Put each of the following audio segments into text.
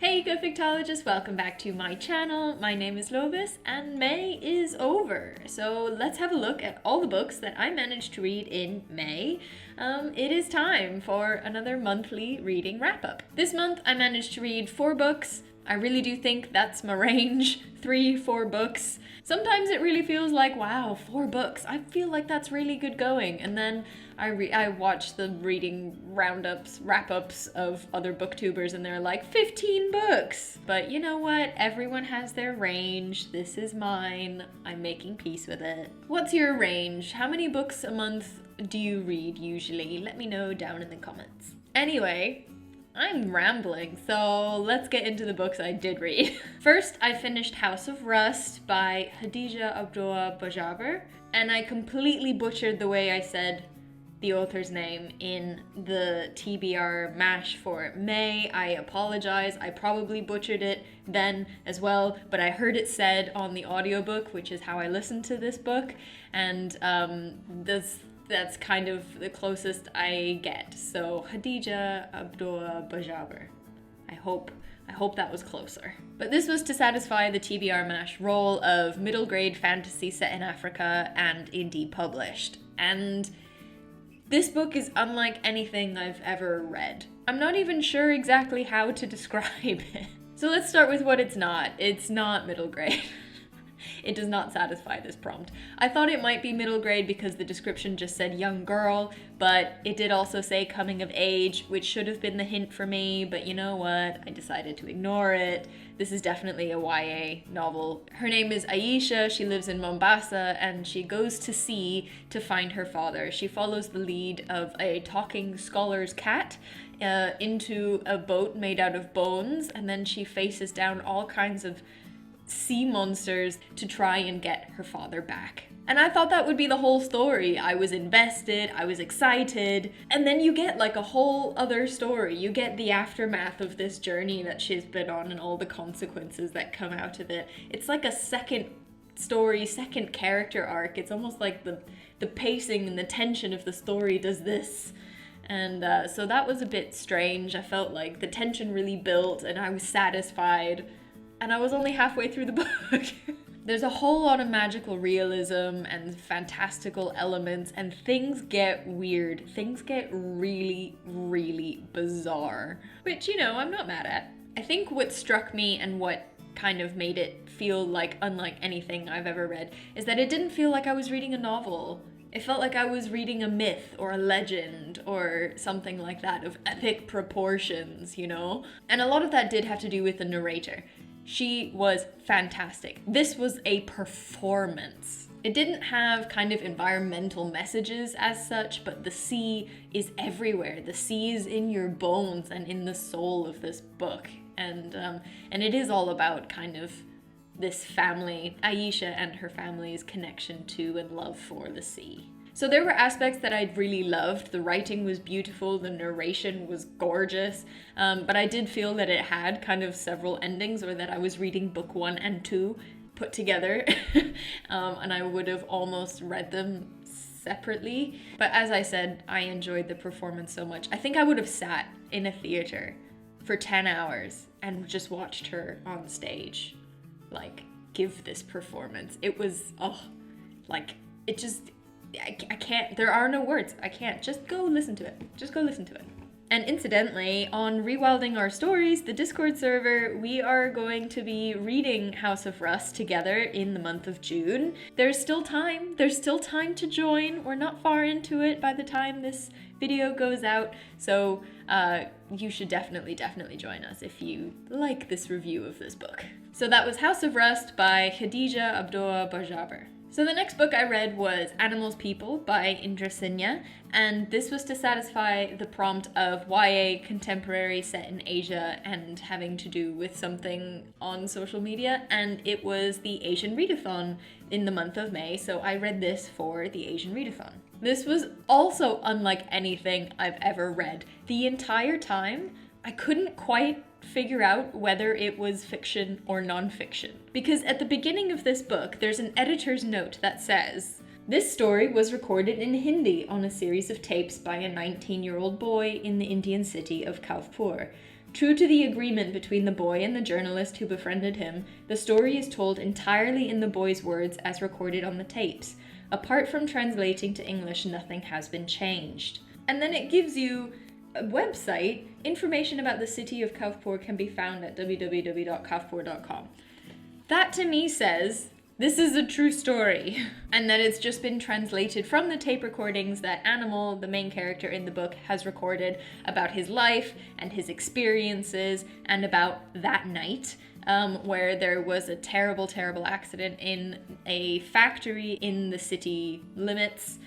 Hey ecofictologists, welcome back to my channel. My name is Lovis and May is over. So let's have a look at all the books that I managed to read in May. It is time for another monthly reading wrap-up. This month I managed to read 4 books. I really do think that's my range, 3-4 books. Sometimes it really feels like, wow, 4 books. I feel like that's really good going. And then I watch the reading roundups, wrap-ups of other booktubers and they're like, 15 books. But you know what? Everyone has their range. This is mine. I'm making peace with it. What's your range? How many books a month do you read usually? Let me know down in the comments. Anyway, I'm rambling, so let's get into the books I did read. First, I finished House of Rust by Khadija Abdullah Bajaber, and I completely butchered the way I said the author's name in the TBR mash for May. I apologize. I probably butchered it then as well, but I heard it said on the audiobook, which is how I listened to this book, and that's kind of the closest I get. So Khadija Abdullah Bajaber. I hope that was closer. But this was to satisfy the TBR mash role of middle grade fantasy set in Africa and indie published. And this book is unlike anything I've ever read. I'm not even sure exactly how to describe it. So let's start with what it's not. It's not middle grade. It does not satisfy this prompt. I thought it might be middle grade because the description just said young girl, but it did also say coming of age, which should have been the hint for me, but you know what? I decided to ignore it. This is definitely a YA novel. Her name is Aisha, she lives in Mombasa, and she goes to sea to find her father. She follows the lead of a talking scholar's cat into a boat made out of bones, and then she faces down all kinds of sea monsters to try and get her father back. And I thought that would be the whole story. I was invested, I was excited, and then you get like a whole other story. You get the aftermath of this journey that she's been on and all the consequences that come out of it. It's like a second story, second character arc. It's almost like the pacing and the tension of the story does this. And so that was a bit strange. I felt like the tension really built and I was satisfied. And I was only halfway through the book. There's a whole lot of magical realism and fantastical elements, and things get weird. Things get really, really bizarre, which, you know, I'm not mad at. I think what struck me and what kind of made it feel like unlike anything I've ever read is that it didn't feel like I was reading a novel. It felt like I was reading a myth or a legend or something like that of epic proportions, you know? And a lot of that did have to do with the narrator. She was fantastic. This was a performance. It didn't have kind of environmental messages as such, but the sea is everywhere. The sea is in your bones and in the soul of this book. And it is all about kind of this family, Aisha and her family's connection to and love for the sea. So there were aspects that I really loved. The writing was beautiful, the narration was gorgeous, but I did feel that it had kind of several endings, or that I was reading book 1 and 2 put together, and I would have almost read them separately. But as I said, I enjoyed the performance so much. I think I would have sat in a theater for 10 hours and just watched her on stage, like, give this performance. It was, I can't, there are no words. I can't. Just go listen to it. Just go listen to it. And incidentally, on Rewilding Our Stories, the Discord server, we are going to be reading House of Rust together in the month of June. There's still time. There's still time to join. We're not far into it by the time this video goes out. So you should definitely join us if you like this review of this book. So that was House of Rust by Khadija Abdullah Bajaber. So the next book I read was Animals People by Indra Sinya, and this was to satisfy the prompt of YA contemporary set in Asia and having to do with something on social media, and it was the Asian Readathon in the month of May, so I read this for the Asian Readathon. This was also unlike anything I've ever read. The entire time, I couldn't quite figure out whether it was fiction or non-fiction. Because at the beginning of this book, there's an editor's note that says, "This story was recorded in Hindi on a series of tapes by a 19-year-old boy in the Indian city of Kaufpur. True to the agreement between the boy and the journalist who befriended him, the story is told entirely in the boy's words as recorded on the tapes. Apart from translating to English, nothing has been changed. And then it gives you a website. Information about the city of Kaufpur can be found at www.kaufpur.com. That to me says this is a true story, and that it's just been translated from the tape recordings that Animal, the main character in the book, has recorded about his life and his experiences and about that night, where there was a terrible, terrible accident in a factory in the city limits,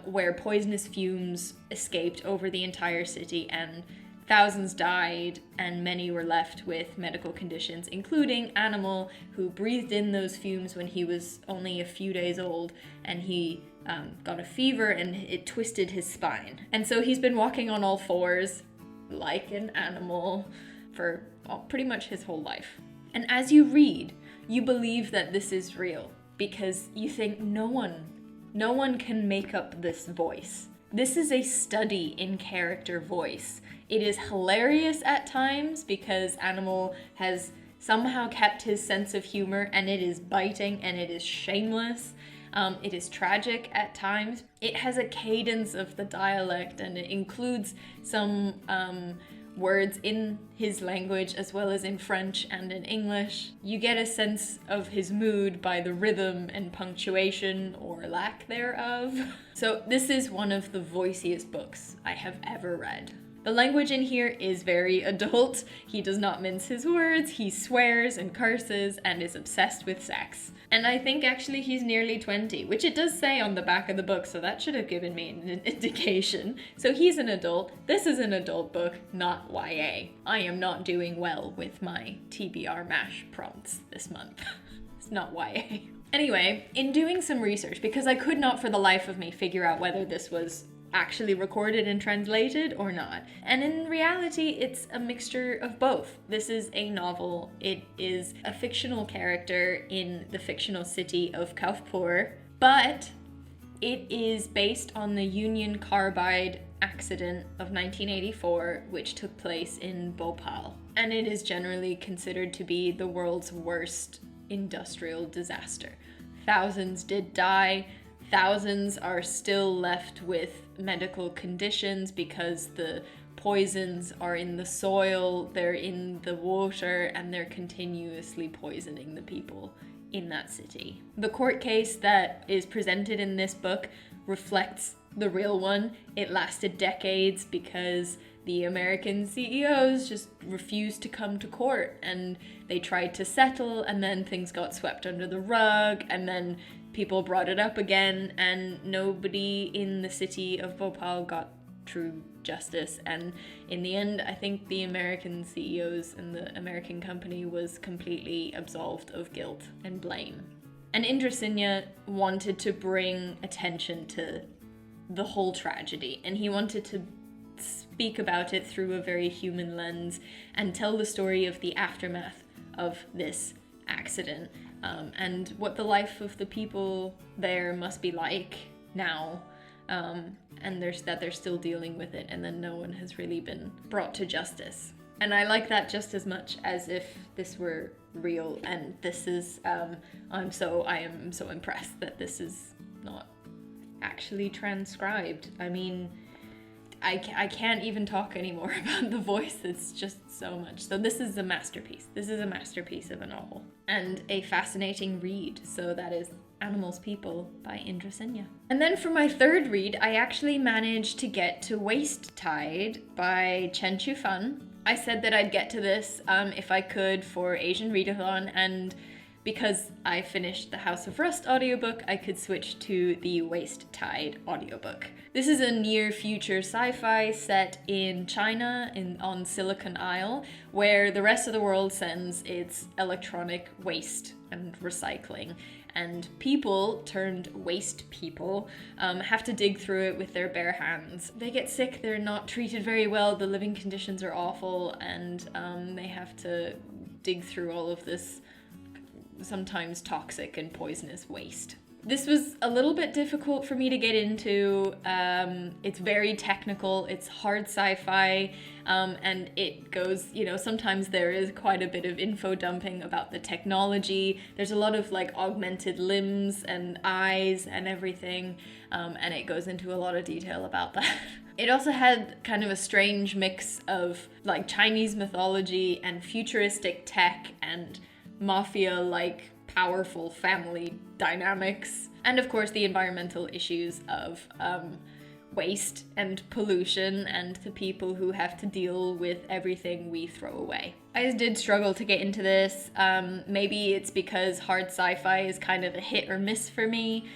where poisonous fumes escaped over the entire city and thousands died, and many were left with medical conditions, including Animal, who breathed in those fumes when he was only a few days old, and he got a fever and it twisted his spine. And so he's been walking on all fours, like an animal, for pretty much his whole life. And as you read, you believe that this is real, because you think no one can make up this voice. This is a study in character voice. It is hilarious at times because Animal has somehow kept his sense of humor, and it is biting and it is shameless. It is tragic at times. It has a cadence of the dialect, and it includes some words in his language as well as in French and in English. You get a sense of his mood by the rhythm and punctuation or lack thereof. So this is one of the voiciest books I have ever read. The language in here is very adult. He does not mince his words, he swears and curses and is obsessed with sex. And I think actually he's nearly 20, which it does say on the back of the book, so that should have given me an indication. So he's an adult. This is an adult book, not YA. I am not doing well with my TBR MASH prompts this month. It's not YA. Anyway, in doing some research, because I could not for the life of me figure out whether this was actually recorded and translated or not. And in reality, it's a mixture of both. This is a novel. It is a fictional character in the fictional city of Kaufpur, but it is based on the Union Carbide accident of 1984, which took place in Bhopal. And it is generally considered to be the world's worst industrial disaster. Thousands did die. Thousands are still left with medical conditions because the poisons are in the soil, they're in the water, and they're continuously poisoning the people in that city. The court case that is presented in this book reflects the real one. It lasted decades because the American CEOs just refused to come to court, and they tried to settle, and then things got swept under the rug, and then people brought it up again, and nobody in the city of Bhopal got true justice. And in the end, I think the American CEOs and the American company was completely absolved of guilt and blame. And Indrasinghe wanted to bring attention to the whole tragedy, and he wanted to speak about it through a very human lens and tell the story of the aftermath of this accident, and what the life of the people there must be like now, and they're still dealing with it, and then no one has really been brought to justice. And I like that just as much as if this were real, and this is I am so impressed that this is not actually transcribed. I mean, I can't even talk anymore about the voice. It's just so much. So this is a masterpiece. This is a masterpiece of a novel and a fascinating read. So that is Animals People by Indrasinghe. And then for my third read, I actually managed to get to Waste Tide by Chen Chu-fan. I said that I'd get to this if I could for Asian Readathon, and because I finished the House of Rust audiobook, I could switch to the Waste Tide audiobook. This is a near-future sci-fi set in China, on Silicon Isle, where the rest of the world sends its electronic waste and recycling. And people, turned waste people, have to dig through it with their bare hands. They get sick, they're not treated very well, the living conditions are awful, and they have to dig through all of this sometimes toxic and poisonous waste. This was a little bit difficult for me to get into. It's very technical, it's hard sci-fi, and it goes, sometimes there is quite a bit of info dumping about the technology. There's a lot of like augmented limbs and eyes and everything, and it goes into a lot of detail about that. It also had kind of a strange mix of like Chinese mythology and futuristic tech and mafia-like powerful family dynamics. And of course the environmental issues of waste and pollution and the people who have to deal with everything we throw away. I did struggle to get into this. Maybe it's because hard sci-fi is kind of a hit or miss for me.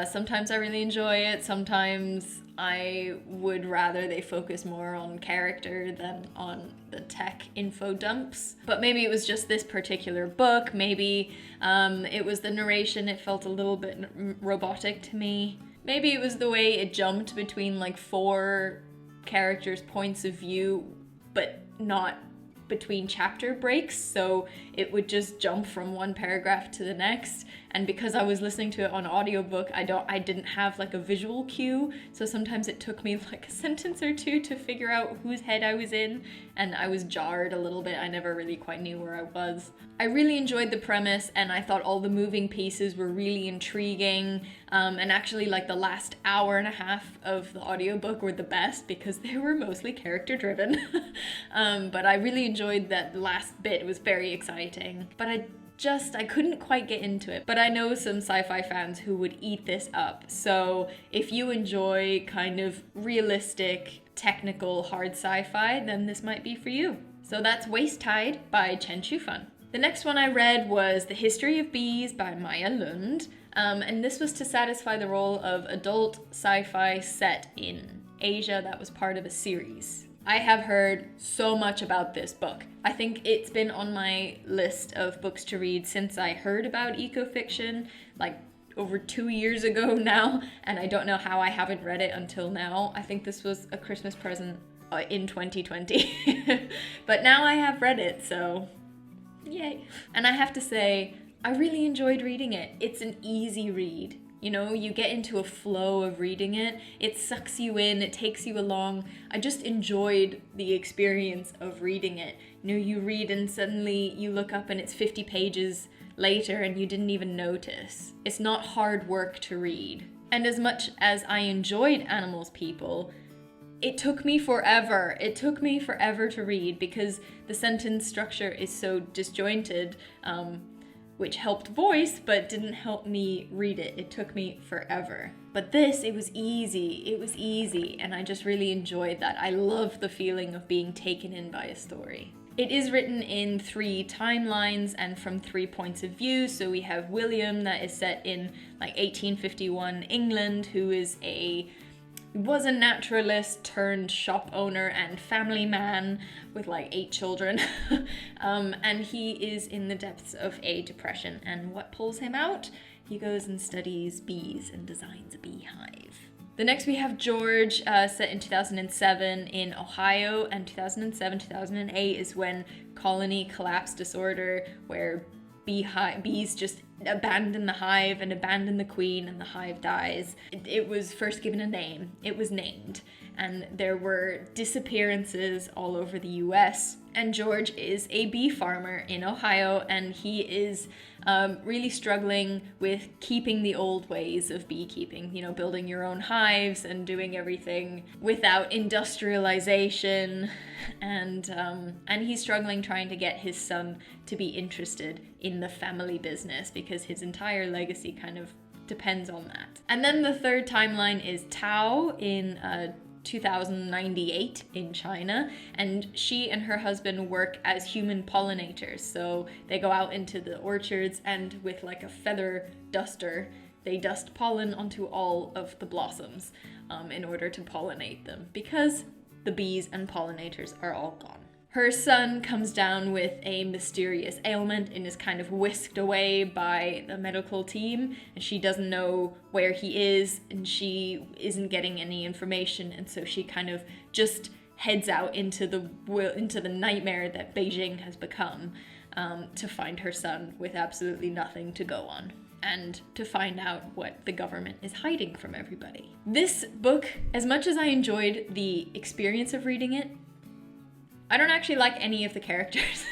Sometimes I really enjoy it, sometimes I would rather they focus more on character than on the tech info dumps. But maybe it was just this particular book, maybe it was the narration, it felt a little bit robotic to me. Maybe it was the way it jumped between like 4 characters' points of view, but not between chapter breaks, so it would just jump from one paragraph to the next. And because I was listening to it on audiobook, I didn't have like a visual cue, so sometimes it took me like a sentence or two to figure out whose head I was in, and I was jarred a little bit. I never really quite knew where I was. I really enjoyed the premise, and I thought all the moving pieces were really intriguing, and actually like the last hour and a half of the audiobook were the best because they were mostly character driven. But I really enjoyed that last bit. It was very exciting, but I couldn't quite get into it. But I know some sci-fi fans who would eat this up. So if you enjoy kind of realistic, technical, hard sci-fi, then this might be for you. So that's Waste Tide by Chen Shufan. The next one I read was The History of Bees by Maya Lund. And this was to satisfy the role of adult sci-fi set in Asia that was part of a series. I have heard so much about this book. I think it's been on my list of books to read since I heard about ecofiction, like over 2 years ago now, and I don't know how I haven't read it until now. I think this was a Christmas present in 2020. But now I have read it, so yay. And I have to say, I really enjoyed reading it. It's an easy read. You get into a flow of reading it. It sucks you in, it takes you along. I just enjoyed the experience of reading it. You read and suddenly you look up and it's 50 pages later and you didn't even notice. It's not hard work to read. And as much as I enjoyed Animals People, it took me forever. It took me forever to read because the sentence structure is so disjointed, which helped voice, but didn't help me read it. It took me forever. But this, it was easy, and I just really enjoyed that. I love the feeling of being taken in by a story. It is written in 3 timelines and from 3 points of view. So we have William, that is set in like 1851 England, who was a naturalist turned shop owner and family man with like 8 children. And he is in the depths of a depression, and what pulls him out? He goes and studies bees and designs a beehive. The next we have George, set in 2007 in Ohio, and 2007-2008 is when colony collapse disorder, where bees just abandon the hive and abandon the queen, and the hive dies. It was first given a name. It was named, and there were disappearances all over the US. And George is a bee farmer in Ohio, and he is really struggling with keeping the old ways of beekeeping, building your own hives and doing everything without industrialization. And he's struggling trying to get his son to be interested in the family business because his entire legacy kind of depends on that. And then the third timeline is Tao in 2098 in China, and she and her husband work as human pollinators. So they go out into the orchards and with like a feather duster, they dust pollen onto all of the blossoms in order to pollinate them, because the bees and pollinators are all gone. Her son comes down with a mysterious ailment and is kind of whisked away by the medical team, and she doesn't know where he is, and she isn't getting any information, and so she kind of just heads out into the nightmare that Beijing has become, to find her son with absolutely nothing to go on. and to find out what the government is hiding from everybody. This book, as much as I enjoyed the experience of reading it, I don't actually like any of the characters.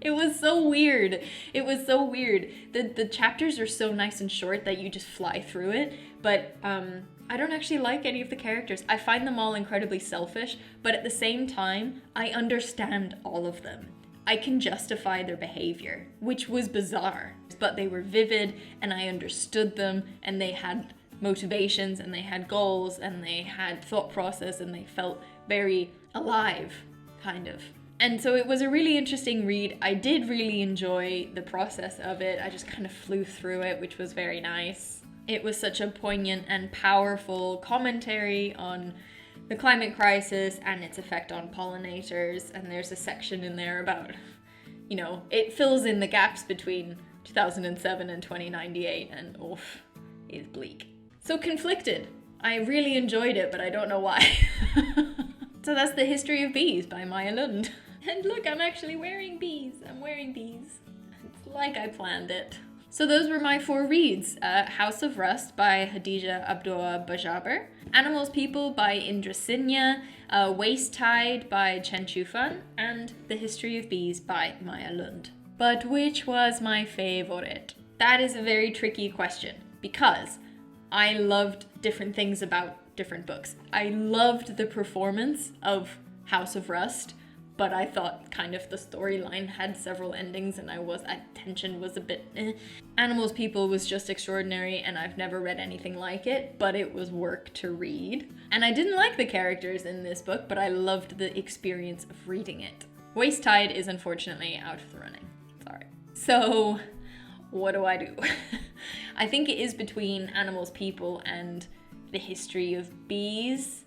It was so weird. It was so weird. The chapters are so nice and short that you just fly through it, but I don't actually like any of the characters. I find them all incredibly selfish, but at the same time, I understand all of them. I can justify their behavior, which was bizarre, but they were vivid and I understood them, and they had motivations and they had goals and they had thought process and they felt very alive, kind of. And so it was a really interesting read. I did really enjoy the process of it. I just kind of flew through it, which was very nice. It was such a poignant and powerful commentary on the climate crisis and its effect on pollinators. And there's a section in there about, you know, it fills in the gaps between 2007 and 2098, and oof, it's bleak. So Conflicted. I really enjoyed it, but I don't know why. So that's The History of Bees by Maya Lund. And look, I'm actually wearing bees. I'm wearing bees. It's like I planned it. So those were my 4 reads. House of Rust by Hadija Abdullah Bajaber, Animals People by Indra Sinya, Waste Tide by Chen Chufan, and The History of Bees by Maya Lund. But which was my favorite? That is a very tricky question because I loved different things about different books. I loved the performance of House of Rust, but I thought kind of the storyline had several endings and attention was a bit eh. Animals People was just extraordinary and I've never read anything like it, but it was work to read. And I didn't like the characters in this book, but I loved the experience of reading it. Waste Tide is unfortunately out of the running. Sorry. So what do I do? I think it is between Animals People and The History of Bees.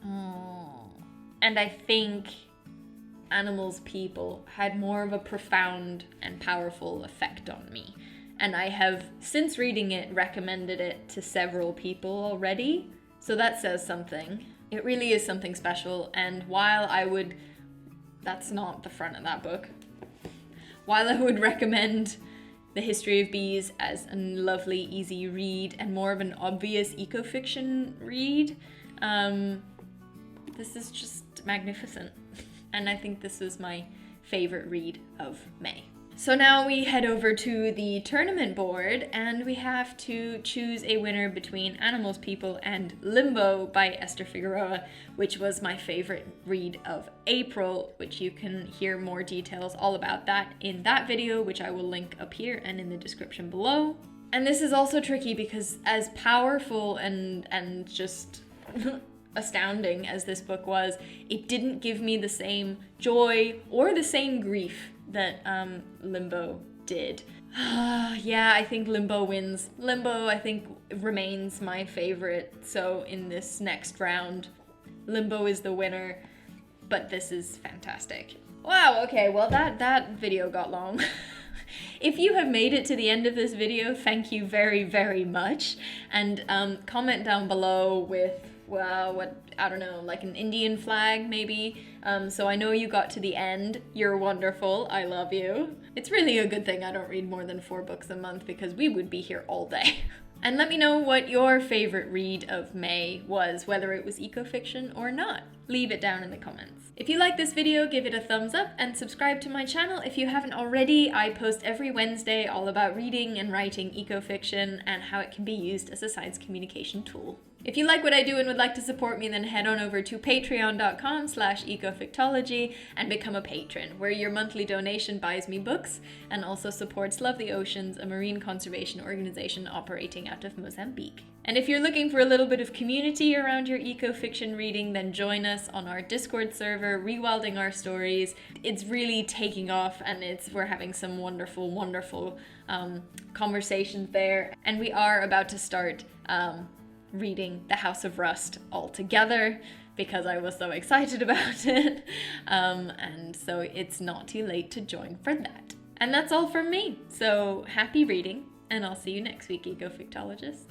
And I think Animals People had more of a profound and powerful effect on me. And I have, since reading it, recommended it to several people already. So that says something. It really is something special. And while I would, that's not the front of that book. While I would recommend The History of Bees as a lovely, easy read and more of an obvious ecofiction read, this is just magnificent. And I think this was my favorite read of May. So now we head over to the tournament board and we have to choose a winner between Animals People and Limbo by Esther Figueroa, which was my favorite read of April, which you can hear more details all about that in that video, which I will link up here and in the description below. And this is also tricky because as powerful and just astounding as this book was, it didn't give me the same joy or the same grief that Limbo did. Yeah, I think Limbo wins. Limbo, I think, remains my favorite. So in this next round, Limbo is the winner, but this is fantastic. Wow, okay, well that video got long. If you have made it to the end of this video, thank you very, very much. And comment down below with, well, what, I don't know, like an Indian flag maybe. So I know you got to the end. You're wonderful. I love you. It's really a good thing I don't read more than 4 books a month because we would be here all day. And let me know what your favorite read of May was, whether it was ecofiction or not. Leave it down in the comments. If you like this video, give it a thumbs up and subscribe to my channel if you haven't already. I post every Wednesday all about reading and writing ecofiction and how it can be used as a science communication tool. If you like what I do and would like to support me, then head on over to patreon.com/ecofictology and become a patron, where your monthly donation buys me books and also supports Love the Oceans, a marine conservation organization operating out of Mozambique. And if you're looking for a little bit of community around your ecofiction reading, then join us on our Discord server, Rewilding Our Stories. It's really taking off and we're having some wonderful, wonderful conversations there. And we are about to start reading The House of Rust all together because I was so excited about it. And so it's not too late to join for that. And that's all from me. So happy reading, and I'll see you next week, ecofictologists.